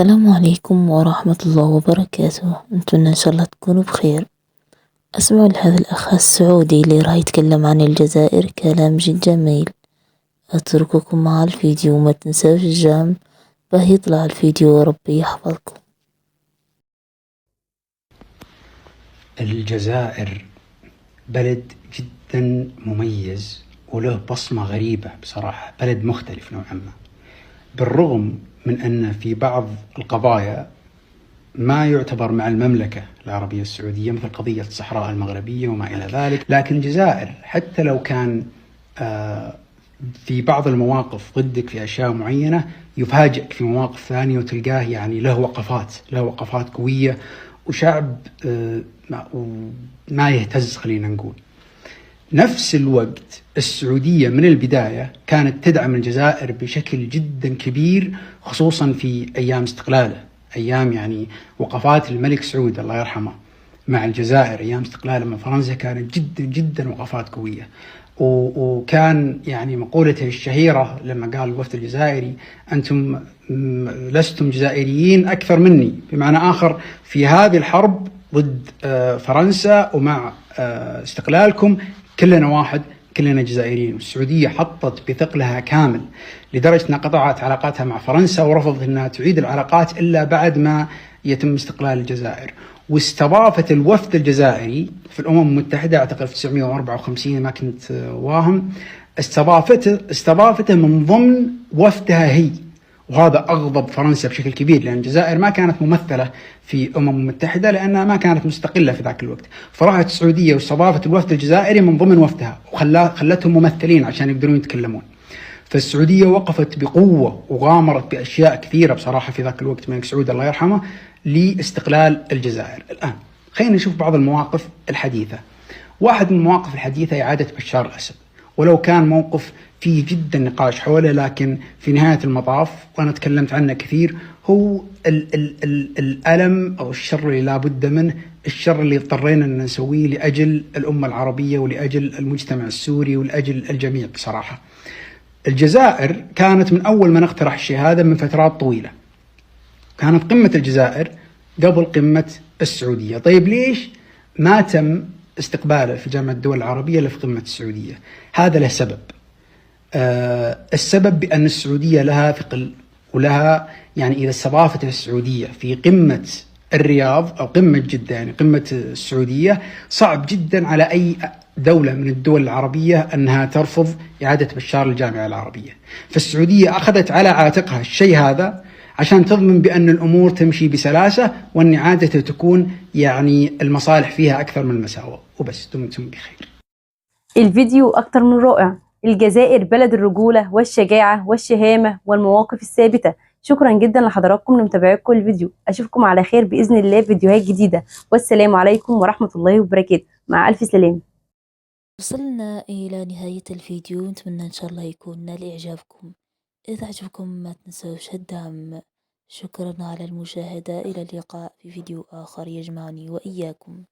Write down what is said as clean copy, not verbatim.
السلام عليكم ورحمة الله وبركاته. نتمنى إن شاء الله تكونوا بخير. أسمعوا لهذا الأخ السعودي اللي راح يتكلم عن الجزائر كلام جد جميل. أترككم مع الفيديو وما تنسوش الجام باه يطلع الفيديو وربي يحفظكم. الجزائر بلد جدا مميز وله بصمة غريبة بصراحة، بلد مختلف نوعا ما، بالرغم من أن في بعض القضايا ما يعتبر مع المملكة العربية السعودية، مثل قضية الصحراء المغربية وما إلى ذلك. لكن الجزائر حتى لو كان في بعض المواقف ضدك في أشياء معينة، يفاجئك في مواقف ثانية وتلقاه يعني له وقفات قوية، وشعب ما يهتز. خلينا نقول نفس الوقت السعودية من البداية كانت تدعم الجزائر بشكل جدا كبير، خصوصا في أيام استقلاله، أيام يعني وقفات الملك سعود الله يرحمه مع الجزائر أيام استقلاله من فرنسا، كانت جدا جدا وقفات قوية. وكان يعني مقولته الشهيرة لما قال الوفد الجزائري: أنتم لستم جزائريين أكثر مني، بمعنى آخر في هذه الحرب ضد فرنسا ومع استقلالكم كلنا واحد، كلنا جزائريين. والسعودية حطت بثقلها كامل لدرجة أنها قطعت علاقاتها مع فرنسا ورفضت أنها تعيد العلاقات إلا بعد ما يتم استقلال الجزائر. واستضافت الوفد الجزائري في الأمم المتحدة أعتقد في 1954 ما كنت واهم، استضافته من ضمن وفدها هي. وهذا أغضب فرنسا بشكل كبير، لأن الجزائر ما كانت ممثلة في أمم متحدة لأنها ما كانت مستقلة في ذاك الوقت، فراحت السعودية واستضافت الوفد الجزائري من ضمن وفدها وخلتهم ممثلين عشان يقدرون يتكلمون. فالسعودية وقفت بقوة وغامرت بأشياء كثيرة بصراحة في ذاك الوقت الملك سعود الله يرحمه لاستقلال الجزائر. الآن خلينا نشوف بعض المواقف الحديثة. واحد من المواقف الحديثة إعادة بشار الأسد، ولو كان موقف فيه جدا نقاش حوله، لكن في نهاية المطاف وأنا تكلمت عنه كثير، هو الألم أو الشر اللي لا بد منه، الشر اللي اضطرينا أن نسويه لأجل الأمة العربية ولأجل المجتمع السوري ولأجل الجميع بصراحة. الجزائر كانت من أول ما نقترح الشيء هذا من فترات طويلة، كانت قمة الجزائر قبل قمة السعودية. طيب ليش ما تم استقباله في جامعة الدول العربية إلا في قمة السعودية؟ هذا له سبب. السبب بأن السعودية لها ثقل ولها، يعني إذا استضافت السعودية في قمة الرياض أو قمة جدة، يعني قمة السعودية، صعب جدا على أي دولة من الدول العربية أنها ترفض إعادة بشار الجامعة العربية. فالسعودية أخذت على عاتقها الشيء هذا عشان تضمن بأن الأمور تمشي بسلاسة، وأن إعادته تكون يعني المصالح فيها أكثر من المساوئ. وبس، دمتم بخير. الفيديو أكتر من رائع. الجزائر بلد الرجولة والشجاعة والشهامة والمواقف الثابتة. شكرا جدا لحضراتكم لمتابعتكم الفيديو. أشوفكم على خير بإذن الله في فيديوهات جديدة، والسلام عليكم ورحمة الله وبركاته. مع ألف سلامة. وصلنا إلى نهاية الفيديو، نتمنى إن شاء الله يكون نال إعجابكم. إذا عجبكم ما تنسوش الدعم. شكرا على المشاهدة، إلى اللقاء في فيديو آخر يجمعني وإياكم.